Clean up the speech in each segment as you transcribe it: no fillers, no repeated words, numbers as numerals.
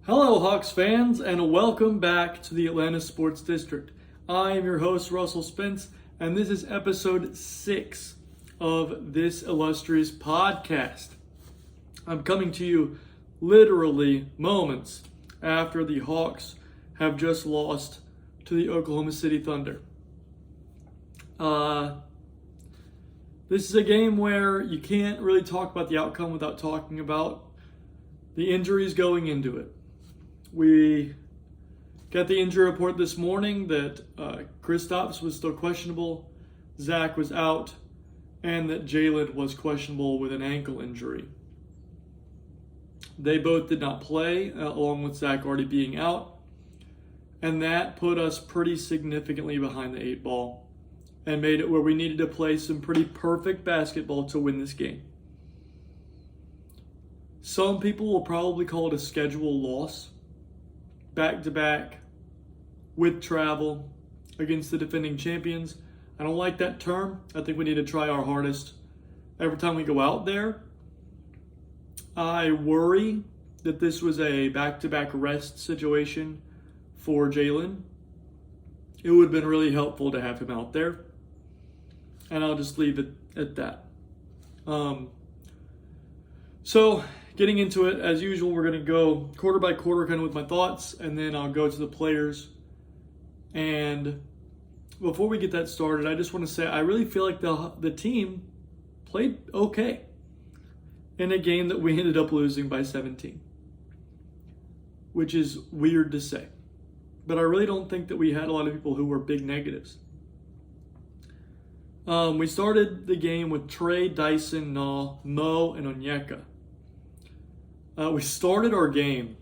Hello, Hawks fans, and welcome back to the Atlanta Sports District. I am your host, Russell Spence, and this is episode 6 of this illustrious podcast. I'm coming to you literally moments after the Hawks have just lost to the Oklahoma City Thunder. This is a game where you can't really talk about the outcome without talking about the injuries going into it. We got the injury report this morning that Kristaps was still questionable, Zach was out, and that Jalen was questionable with an ankle injury. They both did not play, along with Zach already being out, and that put us pretty significantly behind the 8 ball and made it where we needed to play some pretty perfect basketball to win this game. Some people will probably call it a schedule loss, back-to-back, with travel, against the defending champions. I don't like that term. I think we need to try our hardest every time we go out there. I worry that this was a back-to-back rest situation for Jalen. It would have been really helpful to have him out there. And I'll just leave it at that. So, getting into it, as usual, we're going to go quarter by quarter kind of with my thoughts, and then I'll go to the players. And before we get that started, I just want to say I really feel like the team played okay in a game that we ended up losing by 17, which is weird to say. But I really don't think that we had a lot of people who were big negatives. We started the game with Trey, Dyson, Naw, Mo, and Onyeka. We started our game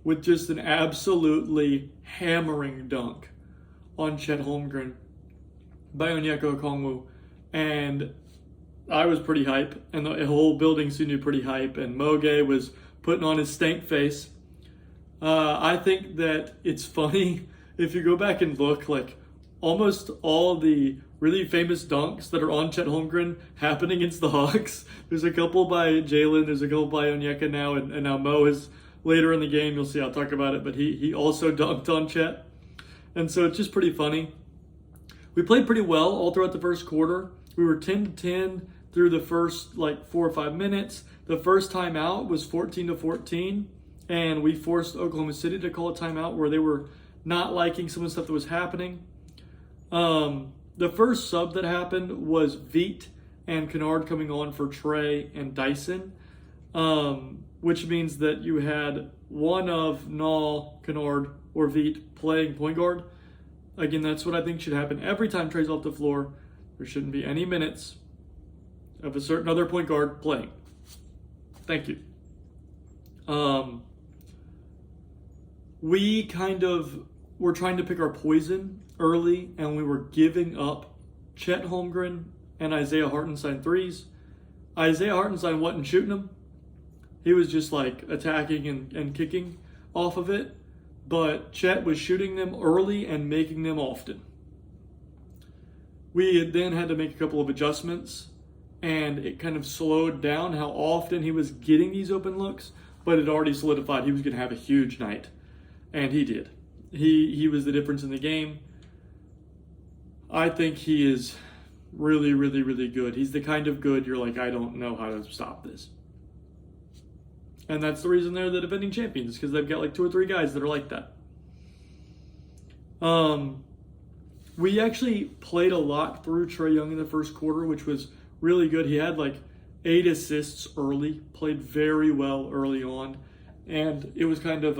with just an absolutely hammering dunk on Chet Holmgren by Onyeka Okongwu. And I was pretty hype, and the whole building seemed to be pretty hype, and Moge was putting on his stank face. I think that it's funny if you go back and look, like almost all the really famous dunks that are on Chet Holmgren happen against the Hawks. There's a couple by Jalen, there's a couple by Onyeka now, and now Mo is later in the game. You'll see, I'll talk about it, but he also dunked on Chet. And so it's just pretty funny. We played pretty well all throughout the first quarter. We were 10-10 through the first 4 or 5 minutes. The first timeout was 14-14, and we forced Oklahoma City to call a timeout where they were not liking some of the stuff that was happening. The first sub that happened was Veet and Kennard coming on for Trey and Dyson, which means that you had one of Naw, Kennard, or Veet playing point guard. Again, that's what I think should happen every time Trey's off the floor. There shouldn't be any minutes of a certain other point guard playing. Thank you. We kind of were trying to pick our poison early, and we were giving up Chet Holmgren and Isaiah Hartenstein threes. Isaiah Hartenstein wasn't shooting them. He was just attacking and kicking off of it. But Chet was shooting them early and making them often. We then had to make a couple of adjustments, and it kind of slowed down how often he was getting these open looks, but it already solidified he was going to have a huge night. And he did. He was the difference in the game. I think he is really, really, really good. He's the kind of good you're like, I don't know how to stop this. And that's the reason they're the defending champions, because they've got 2 or 3 guys that are like that. We actually played a lot through Trae Young in the first quarter, which was really good. He had 8 assists early, played very well early on. And it was kind of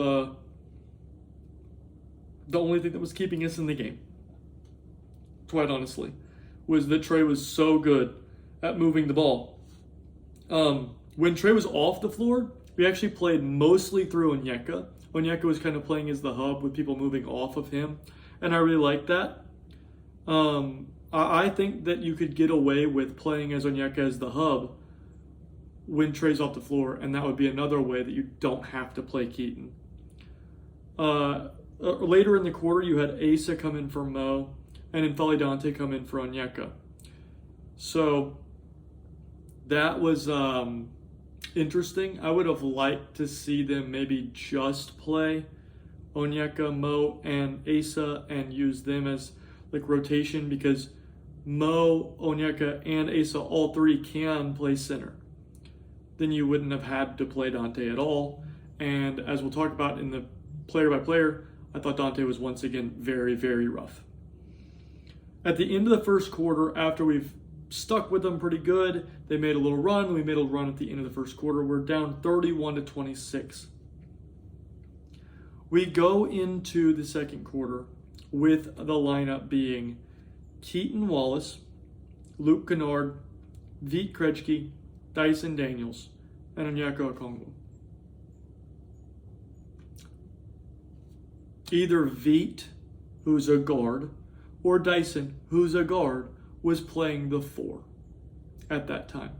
the only thing that was keeping us in the game, quite honestly, was that Trey was so good at moving the ball. When Trey was off the floor, we actually played mostly through Onyeka. Onyeka was kind of playing as the hub with people moving off of him, and I really liked that. I think that you could get away with playing as Onyeka as the hub when Trey's off the floor, and that would be another way that you don't have to play Keaton. Later in the quarter, you had Asa come in for Mo, and N'Faly Dante come in for Onyeka. So that was interesting. I would have liked to see them maybe just play Onyeka, Mo, and Asa and use them as like rotation, because Mo, Onyeka, and Asa, all three can play center. Then you wouldn't have had to play Dante at all. And as we'll talk about in the player by player, I thought Dante was once again very, very rough. At the end of the first quarter, after we've stuck with them pretty good, they made a little run. We made a little run at the end of the first quarter. We're down 31-26. We go into the second quarter with the lineup being Keaton Wallace, Luke Kennard, Vit Krejci, Dyson Daniels, and Onyeka Okongwu. Either Vit, who's a guard, or Dyson, who's a guard, was playing the 4 at that time.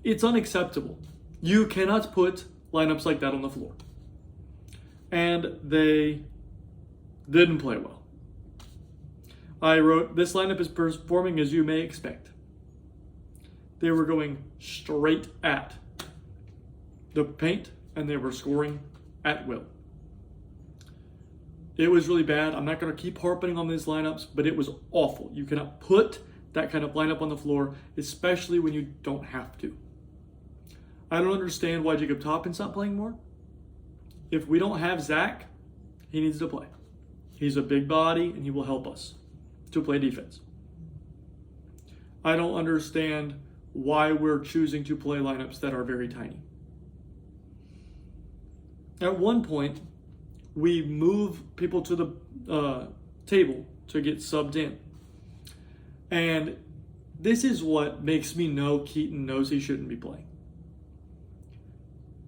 It's unacceptable. You cannot put lineups like that on the floor. And they didn't play well. I wrote, this lineup is performing as you may expect. They were going straight at the paint, and they were scoring at will. It was really bad. I'm not going to keep harping on these lineups, but it was awful. You cannot put that kind of lineup on the floor, especially when you don't have to. I don't understand why Jacob Toppin's not playing more. If we don't have Zach, he needs to play. He's a big body, and he will help us to play defense. I don't understand why we're choosing to play lineups that are very tiny. At one point, we move people to the table to get subbed in. And this is what makes me know Keaton knows he shouldn't be playing.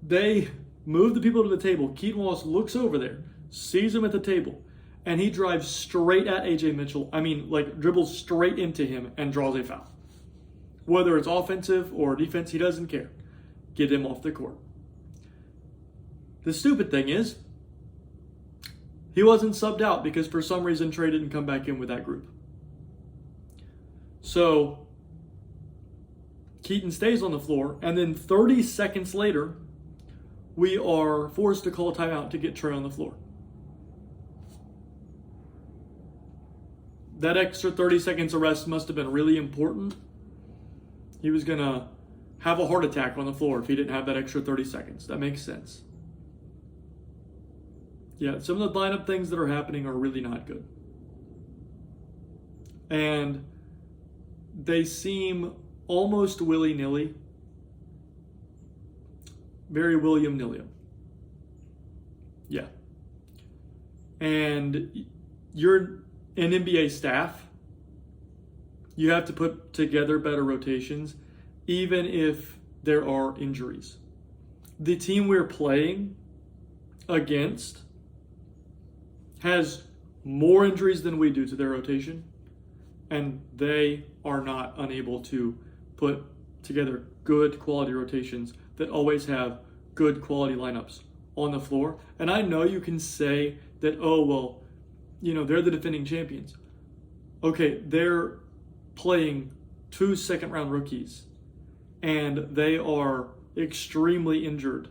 They move the people to the table. Keaton Wallace looks over there, sees him at the table, and he drives straight at AJ Mitchell. Dribbles straight into him and draws a foul. Whether it's offensive or defense, he doesn't care. Get him off the court. The stupid thing is, he wasn't subbed out because for some reason Trey didn't come back in with that group. So Keaton stays on the floor, and then 30 seconds later, we are forced to call a timeout to get Trey on the floor. That extra 30 seconds of rest must have been really important. He was going to have a heart attack on the floor if he didn't have that extra 30 seconds. That makes sense. Yeah, some of the lineup things that are happening are really not good. And they seem almost willy-nilly. Very William-nilly. Yeah. And you're an NBA staff. You have to put together better rotations, even if there are injuries. The team we're playing against has more injuries than we do to their rotation, and they are not unable to put together good quality rotations that always have good quality lineups on the floor. And I know you can say that, they're the defending champions. Okay, they're playing 2 second-round rookies, and they are extremely injured,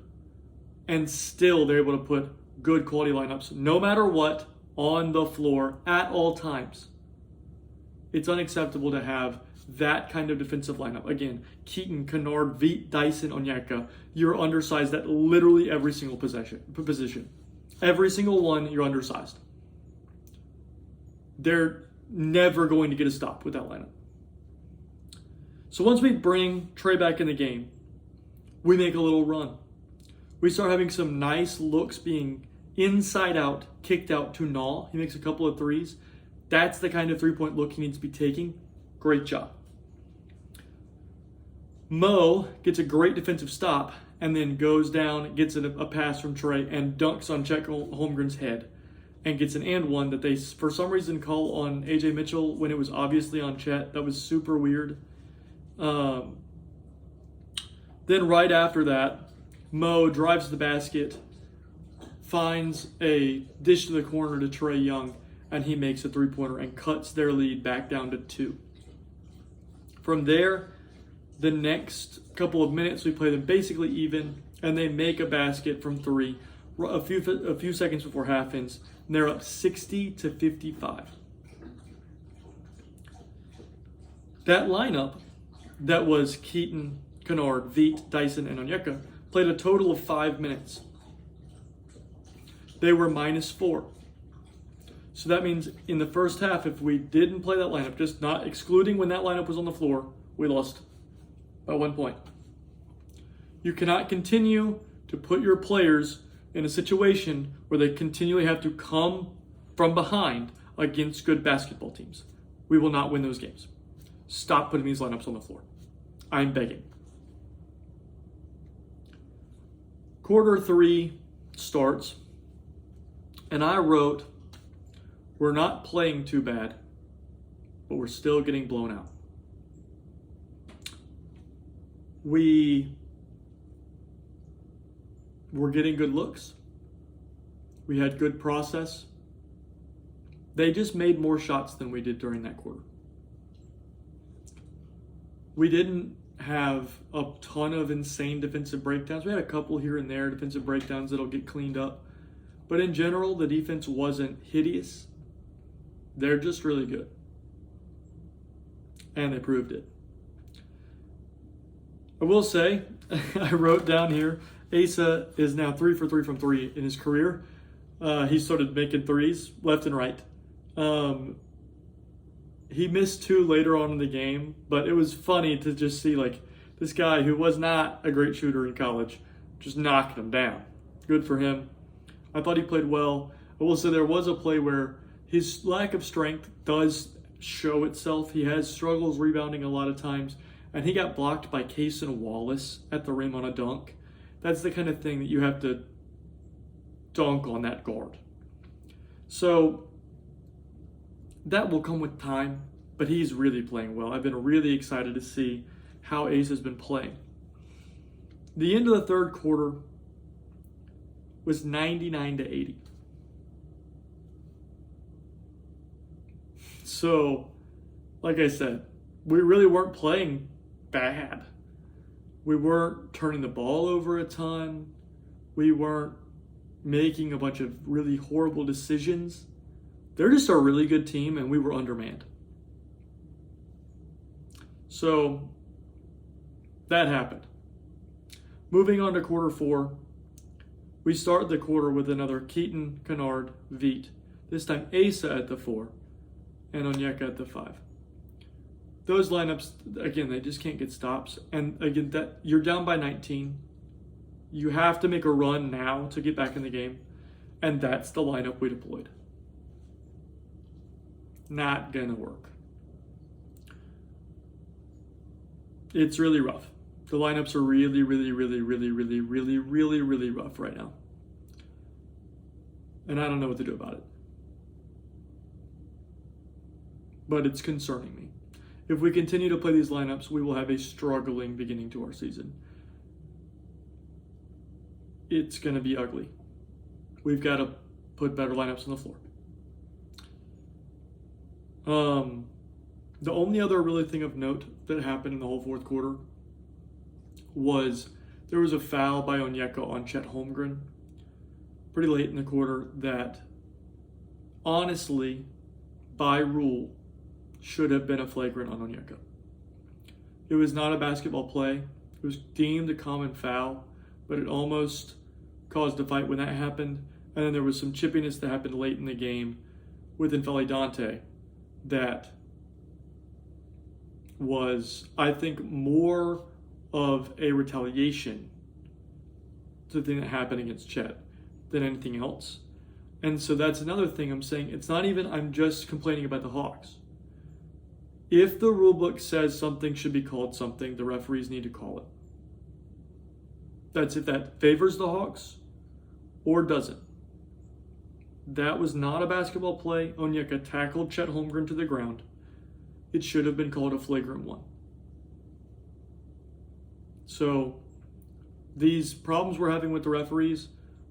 and still they're able to put good quality lineups, no matter what, on the floor at all times. It's unacceptable to have that kind of defensive lineup. Again, Keaton, Kennard, Vit, Dyson, Onyeka. You're undersized at literally every single position. Every single one, you're undersized. They're never going to get a stop with that lineup. So once we bring Trey back in the game, we make a little run. We start having some nice looks being inside out, kicked out to Nall. He makes a couple of threes. That's the kind of three-point look he needs to be taking. Great job. Mo gets a great defensive stop and then goes down, gets a pass from Trey, and dunks on Chet Holmgren's head and gets an and one that they, for some reason, call on AJ Mitchell when it was obviously on Chet. That was super weird. Then right after that, Mo drives to the basket, finds a dish to the corner to Trey Young, and he makes a three-pointer and cuts their lead back down to 2. From there, The next couple of minutes, we play them basically even, and they make a basket from three a few seconds before half ends, and they're up 60-55. That lineup, that was Keaton, Kennard, Veet, Dyson, and Onyeka, played a total of 5 minutes. They were -4. So that means in the first half, if we didn't play that lineup, just not excluding when that lineup was on the floor, we lost by 1 point. You cannot continue to put your players in a situation where they continually have to come from behind against good basketball teams. We will not win those games. Stop putting these lineups on the floor. I'm begging. Quarter 3 starts, and I wrote, we're not playing too bad, but we're still getting blown out. We were getting good looks. We had good process. They just made more shots than we did during that quarter. We didn't have a ton of insane defensive breakdowns. We had a couple here and there, defensive breakdowns that'll get cleaned up. But in general, the defense wasn't hideous. They're just really good. And they proved it. I will say, I wrote down here, Asa is now 3 for 3 from 3 in his career. He started making threes left and right. He missed 2 later on in the game, but it was funny to just see like this guy who was not a great shooter in college just knocking him down. Good for him. I thought he played well. I will say there was a play where his lack of strength does show itself. He has struggles rebounding a lot of times, and he got blocked by Cason Wallace at the rim on a dunk. That's the kind of thing that you have to dunk on that guard. So that will come with time, but he's really playing well. I've been really excited to see how Ace has been playing. The end of the third quarter was 99-80. So, like I said, we really weren't playing bad. We weren't turning the ball over a ton. We weren't making a bunch of really horrible decisions. They're just a really good team, and we were undermanned. So that happened. Moving on to quarter 4, we start the quarter with another Keaton, Kennard, Veet. This time Asa at the 4 and Onyeka at the 5. Those lineups, again, they just can't get stops. And again, that you're down by 19. You have to make a run now to get back in the game. And that's the lineup we deployed. Not gonna work. It's really rough. The lineups are really rough right now. And I don't know what to do about it. But it's concerning me. If we continue to play these lineups, we will have a struggling beginning to our season. It's going to be ugly. We've got to put better lineups on the floor. The only other really thing of note that happened in the whole fourth quarter was there was a foul by Onyeka on Chet Holmgren pretty late in the quarter that honestly, by rule, should have been a flagrant on Onyeka. It was not a basketball play. It was deemed a common foul, but it almost caused a fight when that happened. And then there was some chippiness that happened late in the game with N'Faly Dante that was, I think, more of a retaliation to the thing that happened against Chet than anything else. And so that's another thing I'm saying. It's not even I'm just complaining about the Hawks. If the rule book says something should be called something, the referees need to call it. That's if that favors the Hawks or doesn't. That was not a basketball play. Onyeka tackled Chet Holmgren to the ground. It should have been called a flagrant one. So these problems we're having with the referees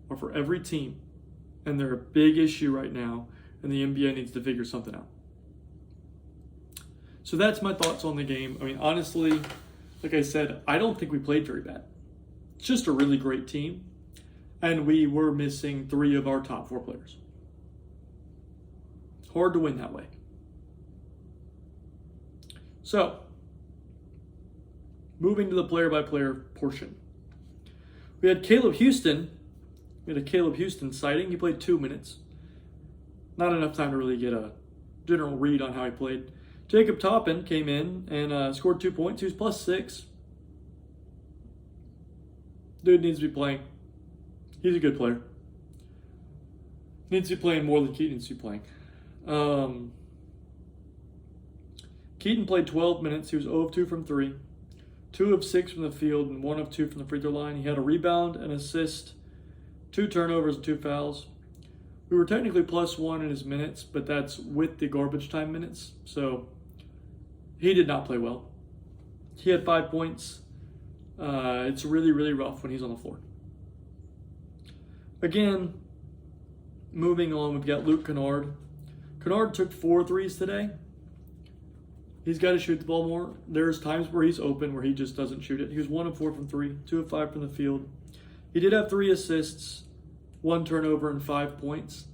are for every team, and they're a big issue right now, and the NBA needs to figure something out. So that's my thoughts on the game. I mean, honestly, like I said, I don't think we played very bad. It's just a really great team, and we were missing 3 of our top 4 players. Hard to win that way. So, moving to the player-by-player portion. We had Caleb Houston. We had a Caleb Houston sighting. He played 2 minutes. Not enough time to really get a general read on how he played. Jacob Toppin came in and scored 2 points. He was +6. Dude needs to be playing. He's a good player. Needs to be playing more than Keaton needs to be playing. Keaton played 12 minutes. He was 0 of 2 from 3. 2 of 6 from the field and 1 of 2 from the free throw line. He had a rebound, an assist, 2 turnovers, and 2 fouls. We were technically +1 in his minutes, but that's with the garbage time minutes. So he did not play well. He had 5 points. It's really, really rough when he's on the floor. Again, moving on, we've got Luke Kennard. Kennard took 4 threes today. He's got to shoot the ball more. There's times where he's open where he just doesn't shoot it. He was 1 of 4 from 3, 2 of 5 from the field. He did have 3 assists, 1 turnover, and 5 points.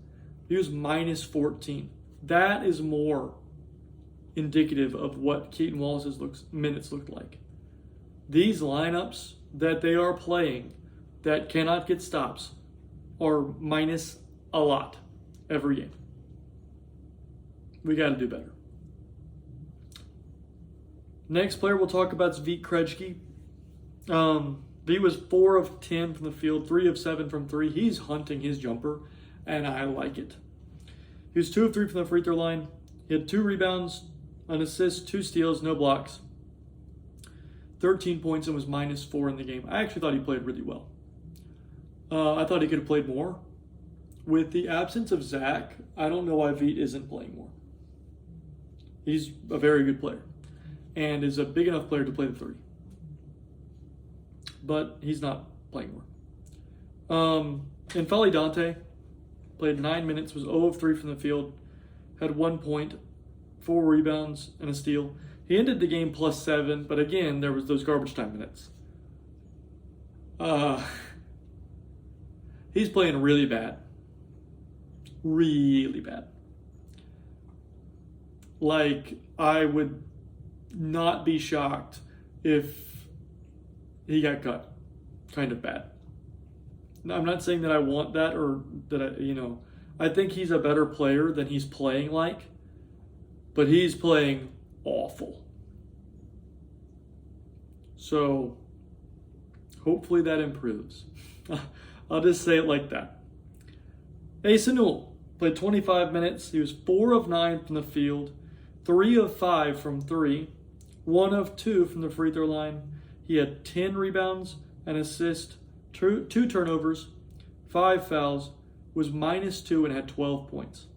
He was -14. That is more indicative of what Keaton Wallace's minutes looked like. These lineups that they are playing that cannot get stops are minus a lot every game. We got to do better. Next player we'll talk about is Vít Krejci. Vít was 4 of 10 from the field, 3 of 7 from 3. He's hunting his jumper, and I like it. He was 2 of 3 from the free throw line. He had 2 rebounds, an assist, 2 steals, no blocks. 13 points and was -4 in the game. I actually thought he played really well. I thought he could have played more. With the absence of Zach, I don't know why Vít isn't playing more. He's a very good player and is a big enough player to play the 3. But he's not playing more. N'Faly Dante played 9 minutes, was 0 of 3 from the field, had 1 point, 4 rebounds, and a steal. He ended the game +7, but again, there was those garbage time minutes. He's playing really bad. Really bad. Like, I would not be shocked if he got cut. Kind of bad. I'm not saying that I want that or that I think he's a better player than he's playing like, but he's playing awful. So, hopefully that improves. I'll just say it like that. Asa Newell played 25 minutes. He was 4 of 9 from the field, 3 of 5 from 3, 1 of 2 from the free throw line. He had 10 rebounds, an assist, 2 turnovers, 5 fouls, was -2 and had 12 points.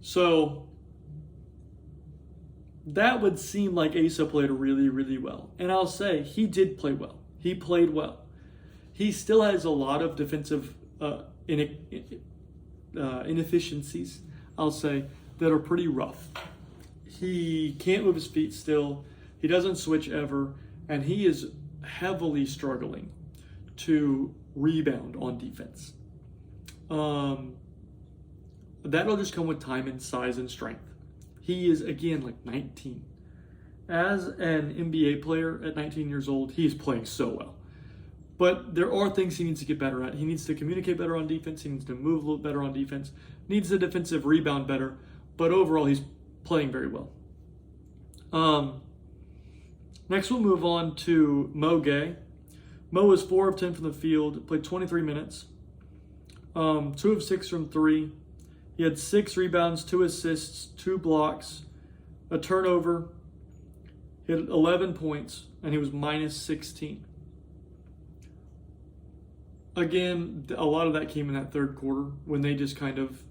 So that would seem like Asa played really, really well. And I'll say he did play well. He played well. He still has a lot of defensive inefficiencies, I'll say, that are pretty rough. He can't move his feet still. He doesn't switch ever. And he is heavily struggling to rebound on defense. That'll just come with time and size and strength. He is, again, like 19. As an NBA player at 19 years old, he's playing so well. But there are things he needs to get better at. He needs to communicate better on defense. He needs to move a little better on defense. Needs the defensive rebound better. But overall, he's playing very well. Next, we'll move on to Mo Gay. Mo was 4 of 10 from the field, played 23 minutes, 2 of 6 from 3. He had 6 rebounds, 2 assists, 2 blocks, a turnover. He had 11 points, and he was -16. Again, a lot of that came in that third quarter when they just kind of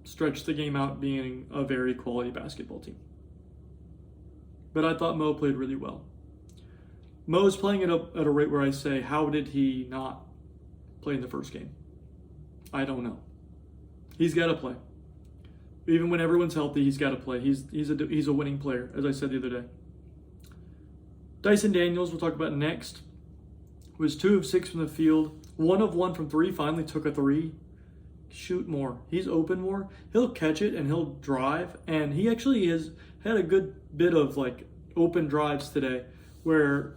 stretched the game out being a very quality basketball team. But I thought Mo played really well. Mo's playing at a rate where I say, how did he not play in the first game? I don't know. He's got to play. Even when everyone's healthy, he's got to play. He's a winning player, as I said the other day. Dyson Daniels, we'll talk about next, was 2 of 6 from the field, 1 of 1 from 3, finally took a 3. Shoot more. He's open more. He'll catch it and he'll drive. And he actually has had a good bit of like open drives today where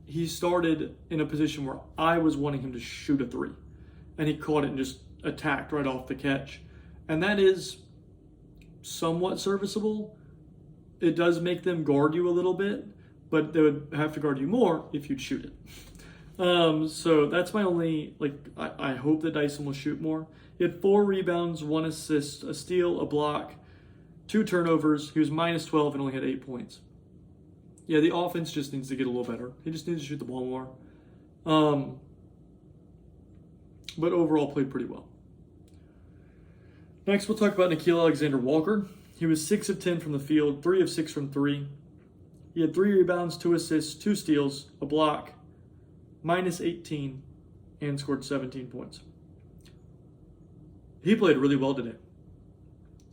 he started in a position where I was wanting him to shoot a 3. And he caught it and just attacked right off the catch. And that is somewhat serviceable. It does make them guard you a little bit, but they would have to guard you more if you'd shoot it. So that's my only, I hope that Dyson will shoot more. He had 4 rebounds, 1 assist, a steal, a block, 2 turnovers. He was minus 12 and only had 8 points. Yeah, the offense just needs to get a little better. He just needs to shoot the ball more. But overall played pretty well. Next, we'll talk about Nickeil Alexander-Walker. He was 6 of 10 from the field, 3 of 6 from 3. He had 3 rebounds, 2 assists, 2 steals, a block, minus 18, and scored 17 points. He played really well today.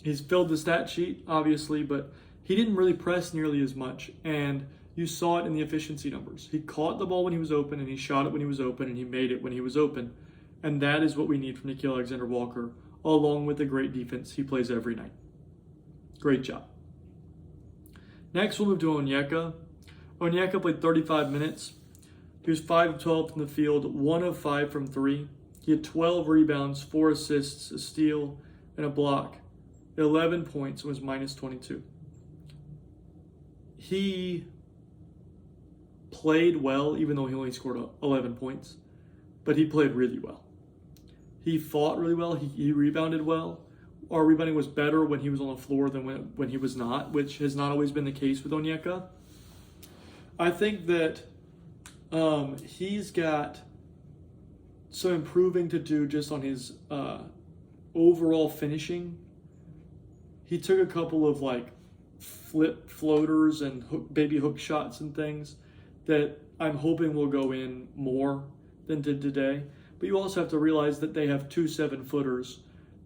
He's filled the stat sheet, obviously, but he didn't really press nearly as much, and you saw it in the efficiency numbers. He caught the ball when he was open, and he shot it when he was open, and he made it when he was open. And that is what we need from Nickeil Alexander-Walker, along with the great defense he plays every night. Great job. Next, we'll move to Onyeka. Onyeka played 35 minutes. He was 5 of 12 from the field, 1 of 5 from 3. He had 12 rebounds, 4 assists, a steal, and a block. 11 points and was minus 22. He played well, even though he only scored 11 points. But he played really well. He fought really well. He rebounded well. Our rebounding was better when he was on the floor than when he was not, which has not always been the case with Onyeka. I think that he's got some improving to do just on his overall finishing. He took a couple of like flip floaters and baby hook shots and things that I'm hoping will go in more than did today. But you also have to realize that they have 2 7-footers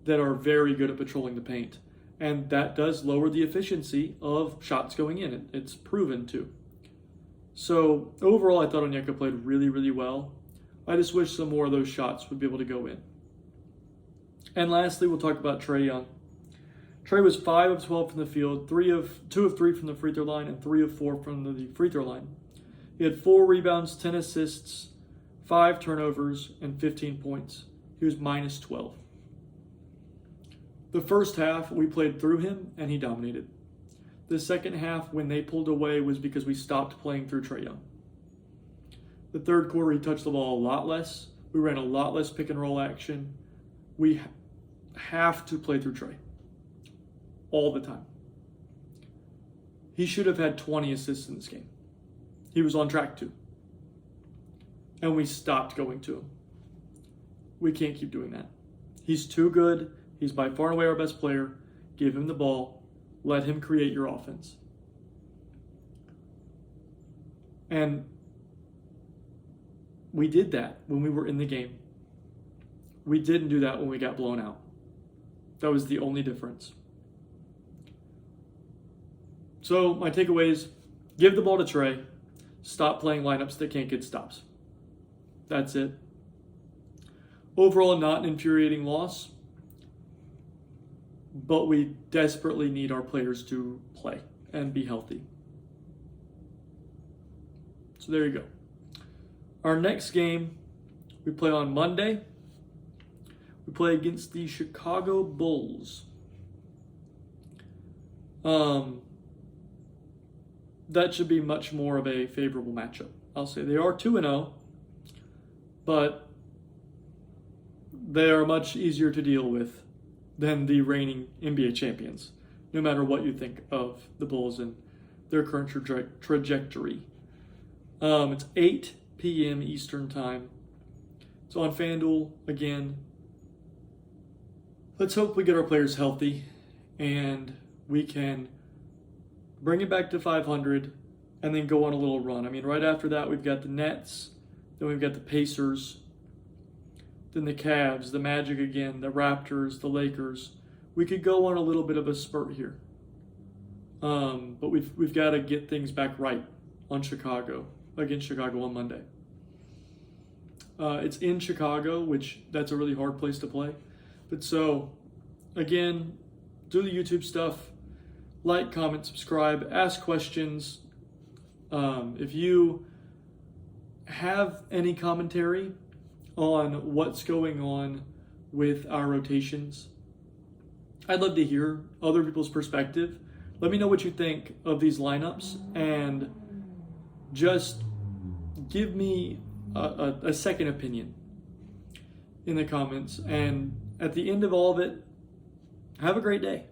that are very good at patrolling the paint. And that does lower the efficiency of shots going in. It's proven to. So overall, I thought Onyeka played really, really well. I just wish some more of those shots would be able to go in. And lastly, we'll talk about Trae Young. Trae was 5 of 12 from the field, 2 of 3 from the free throw line, and 3 of 4 from the free throw line. He had 4 rebounds, 10 assists, 5 turnovers, and 15 points. He was minus 12. The first half, we played through him, and he dominated. The second half, when they pulled away, was because we stopped playing through Trae Young. The third quarter, he touched the ball a lot less. We ran a lot less pick and roll action. We have to play through Trae all the time. He should have had 20 assists in this game. He was on track to. And we stopped going to him. We can't keep doing that. He's too good. He's by far and away our best player. Give him the ball. Let him create your offense. And we did that when we were in the game. We didn't do that when we got blown out. That was the only difference. So my takeaways, give the ball to Trae. Stop playing lineups that can't get stops. That's it. Overall, not an infuriating loss, but we desperately need our players to play and be healthy. So there you go. Our next game, we play on Monday. We play against the Chicago Bulls. That should be much more of a favorable matchup. I'll say they are 2-0, but they are much easier to deal with than the reigning NBA champions, no matter what you think of the Bulls and their current trajectory. It's 8 p.m. Eastern time. It's on FanDuel again. Let's hope we get our players healthy and we can bring it back to 500 and then go on a little run. I mean, right after that, we've got the Nets, then we've got the Pacers, then the Cavs, the Magic again, the Raptors, the Lakers. We could go on a little bit of a spurt here. But we've got to get things back right on Chicago, against Chicago on Monday. It's in Chicago, which that's a really hard place to play. But so, again, do the YouTube stuff. Like, comment, subscribe, ask questions. If you have any commentary on what's going on with our rotations, I'd love to hear other people's perspective. Let me know what you think of these lineups, and just give me a second opinion in the comments. And at the end of all of it, have a great day.